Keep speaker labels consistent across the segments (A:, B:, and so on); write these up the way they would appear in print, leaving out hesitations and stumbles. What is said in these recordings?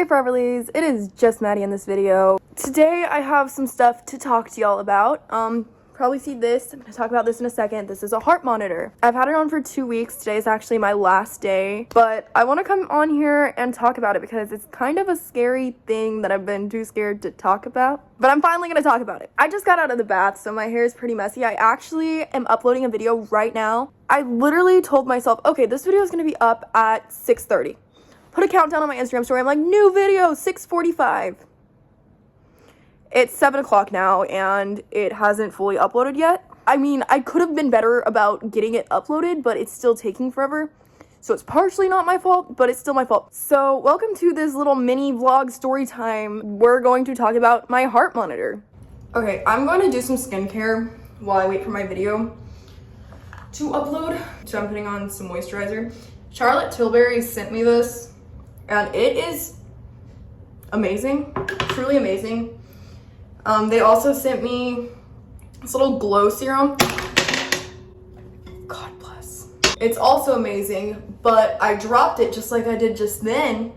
A: Hey Foreverlies, it is just Maddie in this video. Today I have some stuff to talk to y'all about. Probably see this. I'm gonna talk about this in a second. This is a heart monitor. I've had it on for 2 weeks. Today is actually my last day, but I want to come on here and talk about it because it's kind of a scary thing that I've been too scared to talk about, but I'm finally gonna talk about it. I just got out of the bath, so my hair is pretty messy. I actually am uploading a video right now. I literally told myself, okay, this video is gonna be up at 6:30. Put a countdown on my Instagram story. I'm like, new video, 6:45. It's 7 o'clock now, and it hasn't fully uploaded yet. I mean, I could have been better about getting it uploaded, but it's still taking forever. So it's partially not my fault, but it's still my fault. So welcome to this little mini vlog story time. We're going to talk about my heart monitor. Okay, I'm going to do some skincare while I wait for my video to upload. So I'm putting on some moisturizer. Charlotte Tilbury sent me this, and it is amazing, truly amazing. They also sent me this little glow serum. God bless. It's also amazing, but I dropped it just like I did just then,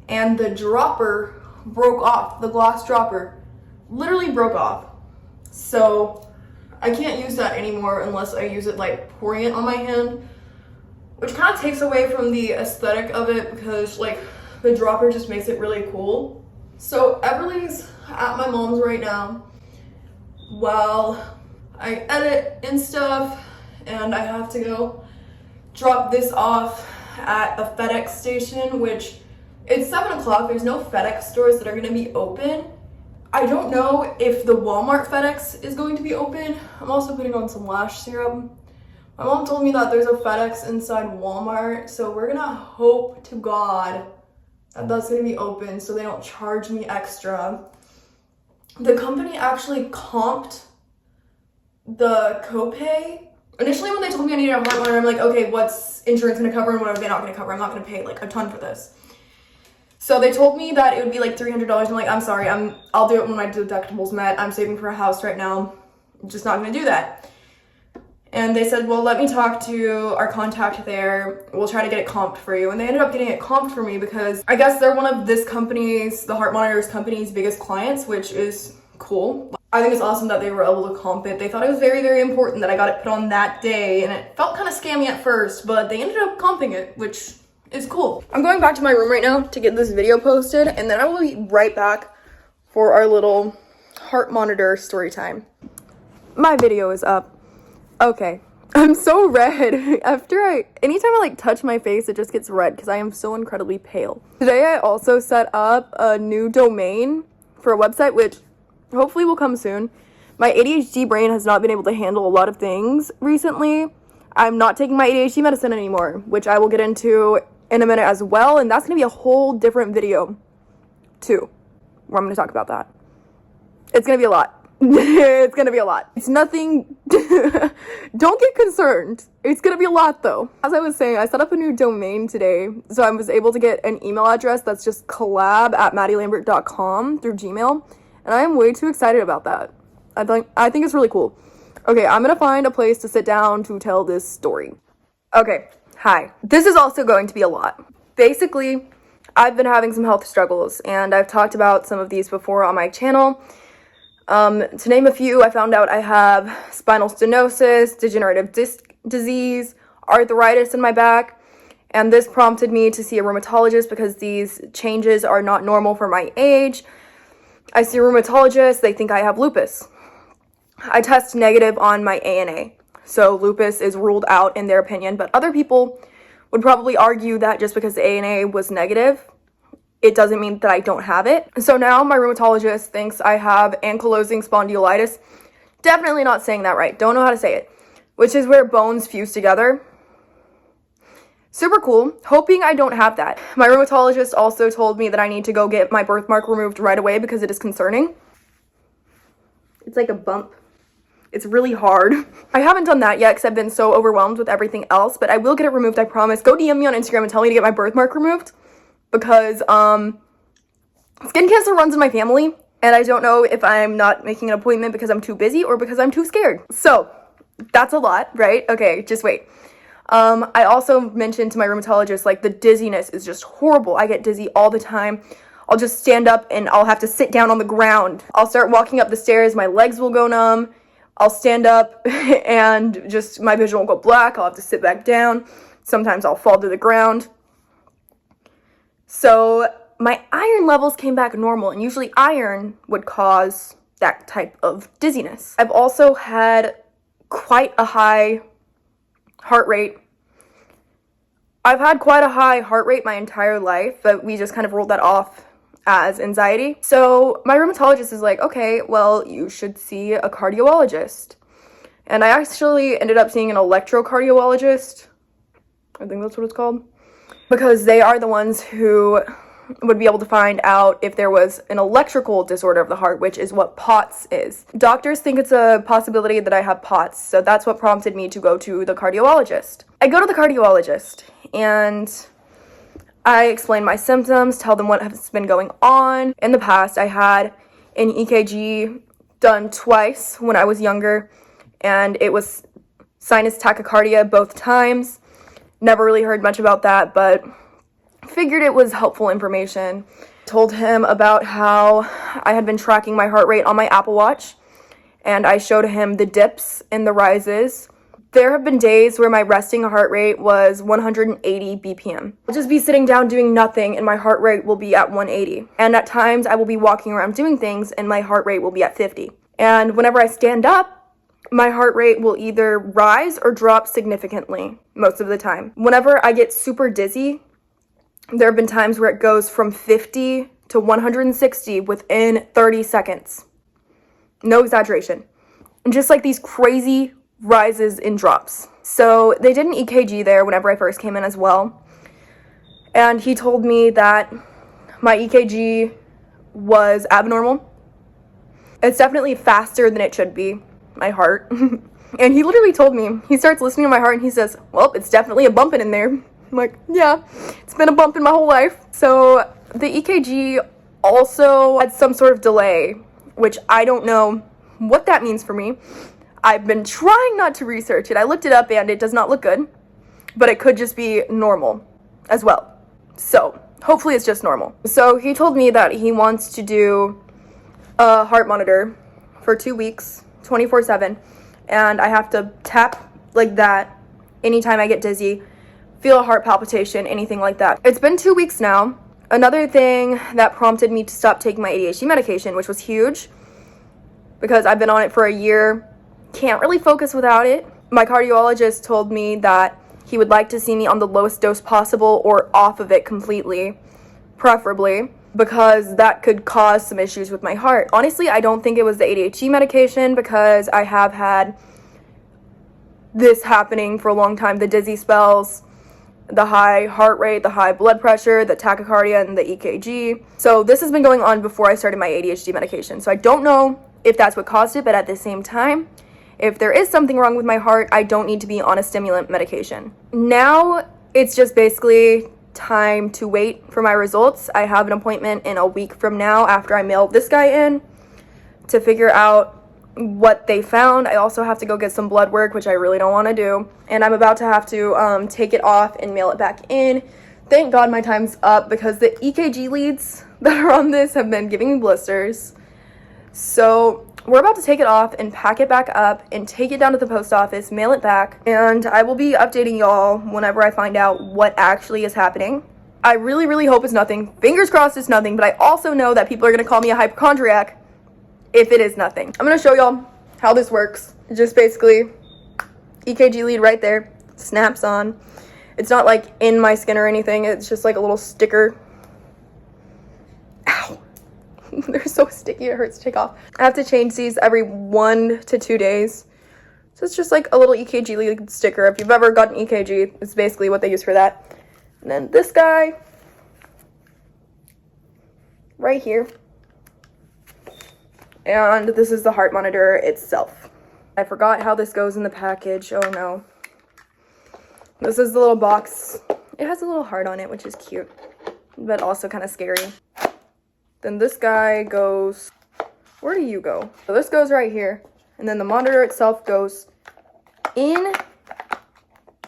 A: and the dropper broke off. The glass dropper literally broke off. So I can't use that anymore unless I use it like pouring it on my hand, which kind of takes away from the aesthetic of it because like the dropper just makes it really cool. So Everly's at my mom's right now while I edit and stuff, and I have to go drop this off at a FedEx station, which it's 7 o'clock. There's no FedEx stores that are going to be open. I don't know if the Walmart FedEx is going to be open. I'm also putting on some lash serum. My mom told me that there's a FedEx inside Walmart, so we're gonna hope to God that that's gonna be open so they don't charge me extra. The company actually comped the copay. Initially when they told me I needed a heart monitor, I'm like, okay, what's insurance gonna cover and what are they not gonna cover? I'm not gonna pay like a ton for this. So they told me that it would be like $300. I'm like, I'm sorry, I'll do it when my deductibles met. I'm saving for a house right now. I'm just not gonna do that. And they said, well, let me talk to our contact there. We'll try to get it comped for you. And they ended up getting it comped for me because I guess they're one of this company's, the heart monitors company's biggest clients, which is cool. I think it's awesome that they were able to comp it. They thought it was very, very important that I got it put on that day. And it felt kind of scammy at first, but they ended up comping it, which is cool. I'm going back to my room right now to get this video posted, and then I will be right back for our little heart monitor story time. My video is up. Okay, I'm so red. Anytime I like touch my face, it just gets red because I am so incredibly pale. Today I also set up a new domain for a website, which hopefully will come soon. My ADHD brain has not been able to handle a lot of things recently. I'm not taking my ADHD medicine anymore, which I will get into in a minute as well, and that's gonna be a whole different video too, where I'm gonna talk about that. It's gonna be a lot. It's gonna be a lot. It's nothing. Don't get concerned. It's gonna be a lot though. As I was saying, I set up a new domain today, so I was able to get an email address that's just collab@maddielambert.com through Gmail, and I am way too excited about that. I think it's really cool. Okay, I'm gonna find a place to sit down to tell this story. Okay, hi. This is also going to be a lot. Basically, I've been having some health struggles, and I've talked about some of these before on my channel. To name a few, I found out I have spinal stenosis, degenerative disc disease, arthritis in my back, and this prompted me to see a rheumatologist because these changes are not normal for my age. I see a rheumatologist, they think I have lupus. I test negative on my ANA, so lupus is ruled out in their opinion, but other people would probably argue that just because the ANA was negative, it doesn't mean that I don't have it. So now my rheumatologist thinks I have ankylosing spondylitis. Definitely not saying that right. Don't know how to say it. Which is where bones fuse together. Super cool. Hoping I don't have that. My rheumatologist also told me that I need to go get my birthmark removed right away because it is concerning. It's like a bump. It's really hard. I haven't done that yet because I've been so overwhelmed with everything else, but I will get it removed, I promise. Go DM me on Instagram and tell me to get my birthmark removed. Because skin cancer runs in my family, and I don't know if I'm not making an appointment because I'm too busy or because I'm too scared. So that's a lot, right? Okay, just wait. I also mentioned to my rheumatologist, like, the dizziness is just horrible. I get dizzy all the time. I'll just stand up and I'll have to sit down on the ground. I'll start walking up the stairs, my legs will go numb. I'll stand up and just my vision will go black. I'll have to sit back down. Sometimes I'll fall to the ground. So my iron levels came back normal, and usually iron would cause that type of dizziness. I've also had quite a high heart rate. I've had quite a high heart rate my entire life, but we just kind of rolled that off as anxiety. So my rheumatologist is like, okay, well, you should see a cardiologist. And I actually ended up seeing an electrocardiologist. I think that's what it's called. Because they are the ones who would be able to find out if there was an electrical disorder of the heart, which is what POTS is. Doctors think it's a possibility that I have POTS, so that's what prompted me to go to the cardiologist. I go to the cardiologist, and I explain my symptoms, tell them what has been going on. In the past, I had an EKG done twice when I was younger, and it was sinus tachycardia both times. Never really heard much about that, but figured it was helpful information. Told him about how I had been tracking my heart rate on my Apple Watch, and I showed him the dips and the rises. There have been days where my resting heart rate was 180 BPM. I'll just be sitting down doing nothing and my heart rate will be at 180. And at times I will be walking around doing things and my heart rate will be at 50. And whenever I stand up, my heart rate will either rise or drop significantly most of the time. Whenever I get super dizzy, there have been times where it goes from 50 to 160 within 30 seconds. No exaggeration. And just like these crazy rises and drops. So they did an EKG there whenever I first came in as well. And he told me that my EKG was abnormal. It's definitely faster than it should be, my heart. And he literally told me, he starts listening to my heart and he says, well, it's definitely a bumping in there. I'm like, yeah, it's been a bumping my whole life. So the EKG also had some sort of delay, which I don't know what that means for me. I've been trying not to research it. I looked it up and it does not look good, but it could just be normal as well. So hopefully it's just normal. So he told me that he wants to do a heart monitor for 2 weeks, 24/7, and I have to tap like that anytime I get dizzy, feel a heart palpitation, anything like that. It's been 2 weeks now. Another thing that prompted me to stop taking my ADHD medication, which was huge because I've been on it for a year, can't really focus without it. My cardiologist told me that he would like to see me on the lowest dose possible or off of it completely, preferably, because that could cause some issues with my heart. Honestly, I don't think it was the ADHD medication because I have had this happening for a long time, the dizzy spells, the high heart rate, the high blood pressure, the tachycardia, and the EKG. So this has been going on before I started my ADHD medication. So I don't know if that's what caused it, but at the same time, if there is something wrong with my heart, I don't need to be on a stimulant medication. Now, it's just basically time to wait for my results. I have an appointment in a week from now after I mail this guy in to figure out what they found. I also have to go get some blood work, which I really don't want to do. And I'm about to have to take it off and mail it back in. Thank God my time's up because the EKG leads that are on this have been giving me blisters. So we're about to take it off and pack it back up and take it down to the post office, mail it back, and I will be updating y'all whenever I find out what actually is happening. I really, really hope it's nothing. Fingers crossed it's nothing, but I also know that people are going to call me a hypochondriac if it is nothing. I'm going to show y'all how this works. Just basically, EKG lead right there, snaps on. It's not like in my skin or anything, it's just like a little sticker. Ow. They're so sticky, it hurts to take off. I have to change these every 1 to 2 days. So it's just like a little EKG lead sticker. If you've ever gotten EKG, it's basically what they use for that. And then this guy, right here. And this is the heart monitor itself. I forgot how this goes in the package. Oh no. This is the little box. It has a little heart on it, which is cute, but also kind of scary. Then this guy goes, where do you go? So this goes right here. And then the monitor itself goes in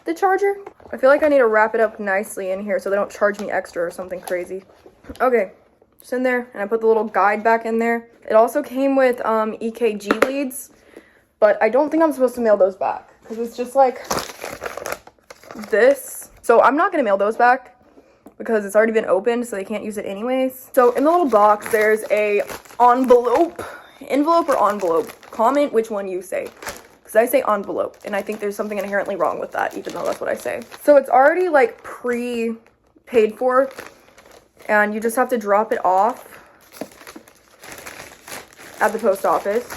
A: the charger. I feel like I need to wrap it up nicely in here so they don't charge me extra or something crazy. Okay, just in there, and I put the little guide back in there. It also came with EKG leads, but I don't think I'm supposed to mail those back because it's just like this. So I'm not gonna mail those back because it's already been opened, so they can't use it anyways. So in the little box, there's a envelope or envelope. Comment which one you say, because I say envelope, and I think there's something inherently wrong with that, even though that's what I say. So it's already like pre-paid for, and you just have to drop it off at the post office.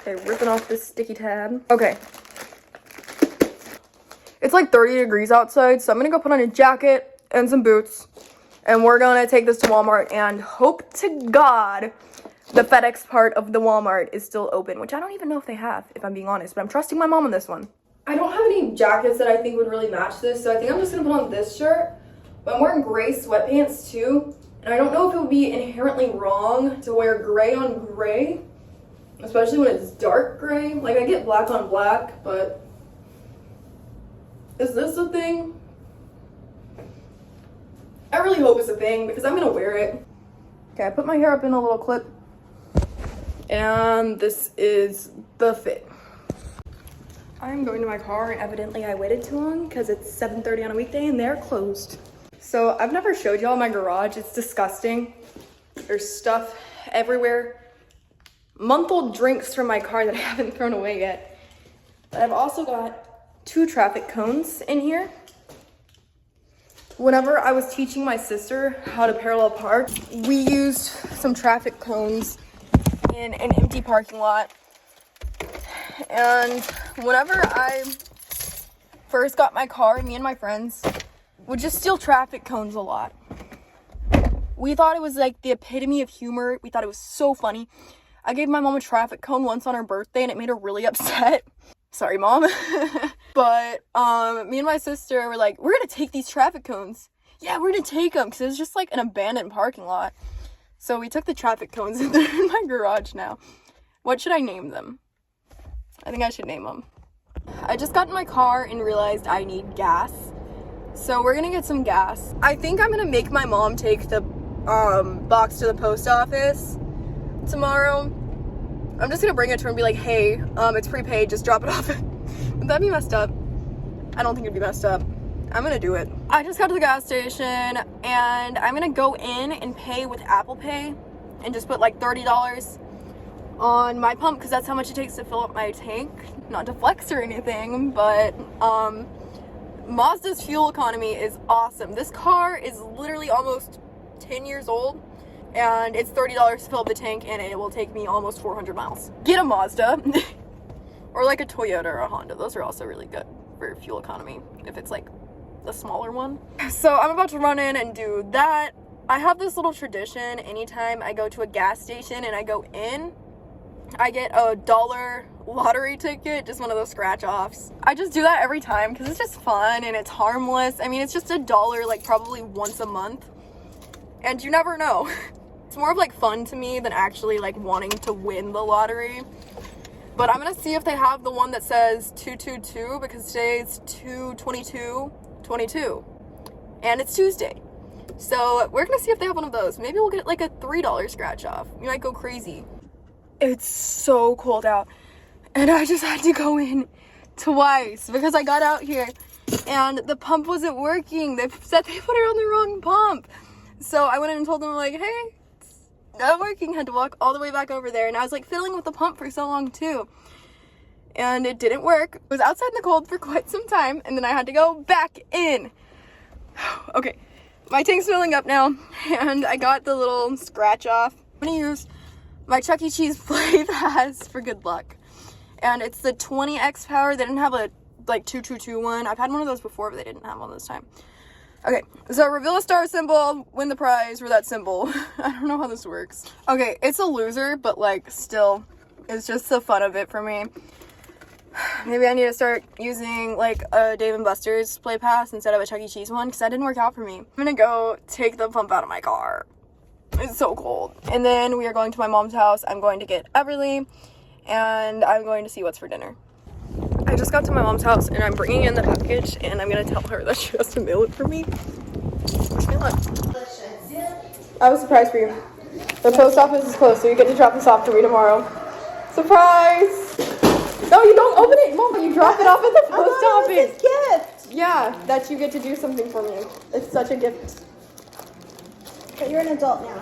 A: Okay, ripping off this sticky tab. Okay. It's like 30 degrees outside, so I'm gonna go put on a jacket and some boots, and we're gonna take this to Walmart and hope to God the FedEx part of the Walmart is still open, which I don't even know if they have, if I'm being honest, but I'm trusting my mom on this one. I don't have any jackets that I think would really match this, so I think I'm just gonna put on this shirt, but I'm wearing gray sweatpants too, and I don't know if it would be inherently wrong to wear gray on gray, especially when it's dark gray. Like, I get black on black, but is this a thing? I really hope it's a thing because I'm gonna wear it. Okay, I put my hair up in a little clip, and this is the fit. I'm going to my car, and evidently I waited too long because it's 7:30 on a weekday and they're closed. So I've never showed y'all my garage. It's disgusting. There's stuff everywhere. Month-old drinks from my car that I haven't thrown away yet. But I've also got 2 traffic cones in here. Whenever I was teaching my sister how to parallel park, we used some traffic cones in an empty parking lot. And whenever I first got my car, me and my friends would just steal traffic cones a lot. We thought it was like the epitome of humor. We thought it was so funny. I gave my mom a traffic cone once on her birthday, and it made her really upset. Sorry, Mom. But me and my sister were like, we're gonna take these traffic cones. Yeah, we're gonna take them, because it was just like an abandoned parking lot. So we took the traffic cones, and they're in my garage now. What should I name them? I think I should name them. I just got in my car and realized I need gas. So we're gonna get some gas. I think I'm gonna make my mom take the box to the post office tomorrow. I'm just gonna bring it to her and be like, hey, it's prepaid, just drop it off. Would that be messed up? I don't think it'd be messed up. I'm gonna do it. I just got to the gas station, and I'm gonna go in and pay with Apple Pay and just put like $30 on my pump, because that's how much it takes to fill up my tank. Not to flex or anything, but Mazda's fuel economy is awesome. This car is literally almost 10 years old, and it's $30 to fill up the tank, and it will take me almost 400 miles. Get a Mazda. Or like a Toyota or a Honda. Those are also really good for fuel economy if it's like the smaller one. So I'm about to run in and do that. I have this little tradition. Anytime I go to a gas station and I go in, I get a $1 lottery ticket, just one of those scratch offs. I just do that every time because it's just fun and it's harmless. I mean, it's just $1 like probably once a month, and you never know. It's more of like fun to me than actually like wanting to win the lottery. But I'm gonna see if they have the one that says 222, because today it's 2/22/22 and it's Tuesday. So we're gonna see if they have one of those. Maybe we'll get like a $3 scratch off. You might go crazy. It's so cold out, and I just had to go in twice because I got out here and the pump wasn't working. They said they put it on the wrong pump. So I went in and told them, like, hey, it's not working. Had to walk all the way back over there, and I was like fiddling with the pump for so long too, and it didn't work. It was outside in the cold for quite some time, and then I had to go back in. Okay, my tank's filling up now, and I got the little scratch off. I'm gonna use my Chuck E. Cheese Play Pass for good luck, and it's the 20x power. They didn't have a like 222 one. I've had one of those before, but they didn't have one this time. Okay, so reveal a star symbol, win the prize for that symbol. I don't know how this works. Okay, it's a loser, but like still, it's just the fun of it for me. Maybe I need to start using like a Dave & Buster's Play Pass instead of a Chuck E. Cheese one, because that didn't work out for me. I'm gonna go take the pump out of my car. It's so cold. And then we are going to my mom's house. I'm going to get Everly, and I'm going to see what's for dinner. I just got to my mom's house, and I'm bringing in the package, and I'm going to tell her that she has to mail it for me. Wish me luck. I have a surprise for you. The post office is closed, so you get to drop this off for me tomorrow. Surprise! No, you don't open it, Mama. You drop it off at the post office.
B: It's a gift.
A: Yeah, that you get to do something for me. It's such a gift.
B: But you're an adult now.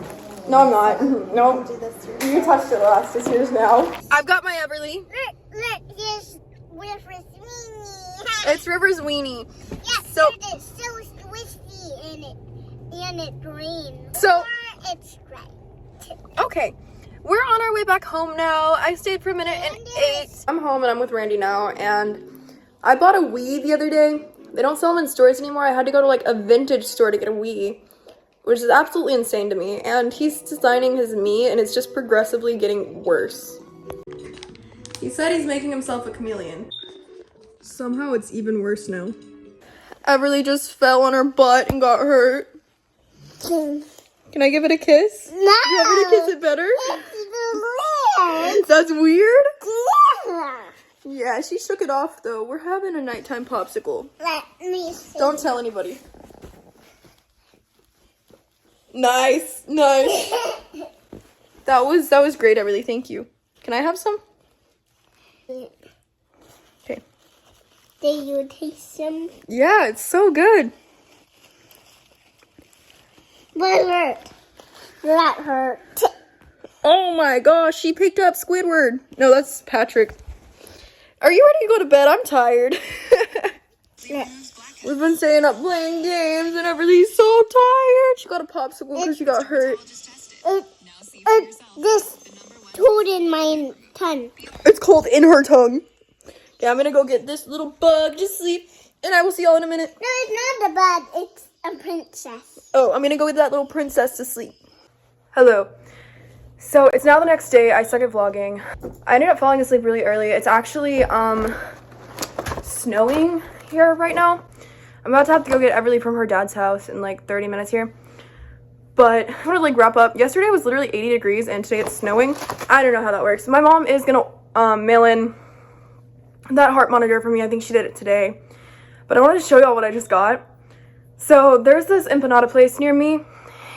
A: No, I'm not. No.
B: Do this to yourself.
A: You touched it last. It's yours now. I've got my Everly.
C: Look, here's River's weenie.
A: It's River's weenie.
C: Yes,
A: So-
C: it's so squishy and it's green.
A: So-
C: Or it's striped.
A: Okay. We're on our way back home now. I stayed for a minute and ate. I'm home and I'm with Randy now, and I bought a Wii the other day. They don't sell them in stores anymore. I had to go to like a vintage store to get a Wii, which is absolutely insane to me. And he's designing his Mii, and it's just progressively getting worse. He said he's making himself a chameleon. Somehow it's even worse now. Everly just fell on her butt and got hurt. Can I give it a kiss?
C: No!
A: You want me to kiss it better?
C: It's
A: That's weird?
C: weird.
A: Yeah, she shook it off though. We're having a nighttime popsicle.
C: Let me see.
A: Don't tell anybody. Nice, nice. That was great, Everly. Thank you. Can I have some? Okay.
C: Do you taste them?
A: Yeah, it's so good.
C: That hurt. That hurt.
A: Oh my gosh, she picked up Squidward. No, that's Patrick. Are you ready to go to bed? I'm tired. We've been staying up playing games and Everly's so tired. She got a popsicle because she got hurt.
C: This toad in my tongue.
A: It's cold in her tongue. Okay, I'm gonna go get this little bug to sleep, and I will see y'all in a minute.
C: No, it's not a bug. It's a princess.
A: Oh, I'm gonna go with that little princess to sleep. Hello. So it's now the next day. I suck at vlogging. I ended up falling asleep really early. It's actually snowing here right now. I'm about to have to go get Everly from her dad's house in like 30 minutes here. But I'm gonna like wrap up. Yesterday was literally 80 degrees and today it's snowing. I don't know how that works. My mom is gonna mail in that heart monitor for me. I think she did it today. But I wanted to show y'all what I just got. So there's this empanada place near me,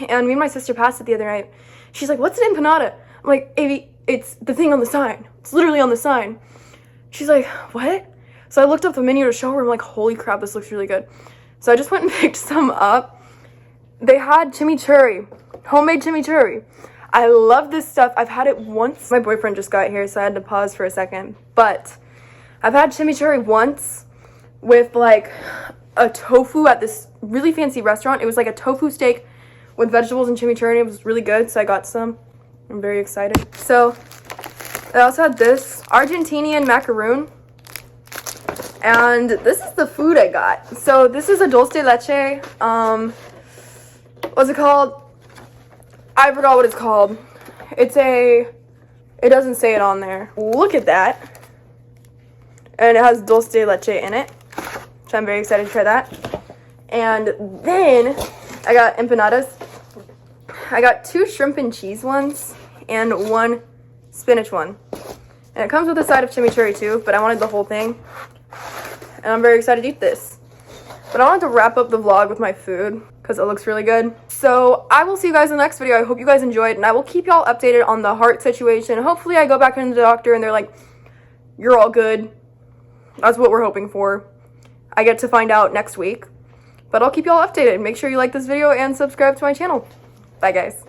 A: and me and my sister passed it the other night. She's like, "What's an empanada?" I'm like, "Avi, it's the thing on the sign. It's literally on the sign." She's like, "What?" So I looked up the menu to show her. I'm like, "Holy crap, this looks really good." So I just went and picked some up. They had chimichurri, homemade chimichurri. I love this stuff. I've had it once. My boyfriend just got here, so I had to pause for a second. But I've had chimichurri once with like a tofu at this really fancy restaurant. It was like a tofu steak with vegetables and chimichurri. It was really good, so I got some. I'm very excited. So I also had this Argentinian macaroon. And this is the food I got. So this is a dulce de leche. What's it called? I forgot what it's called. It doesn't say it on there. Look at that. And it has dulce de leche in it. So I'm very excited to try that. And then I got empanadas. I got 2 shrimp and cheese ones and 1 spinach one. And it comes with a side of chimichurri too, but I wanted the whole thing. And I'm very excited to eat this. But I wanted to wrap up the vlog with my food because it looks really good. So I will see you guys in the next video. I hope you guys enjoyed, and I will keep y'all updated on the heart situation. Hopefully I go back into the doctor and they're like, "You're all good." That's what we're hoping for. I get to find out next week. But I'll keep y'all updated. Make sure you like this video and subscribe to my channel. Bye guys.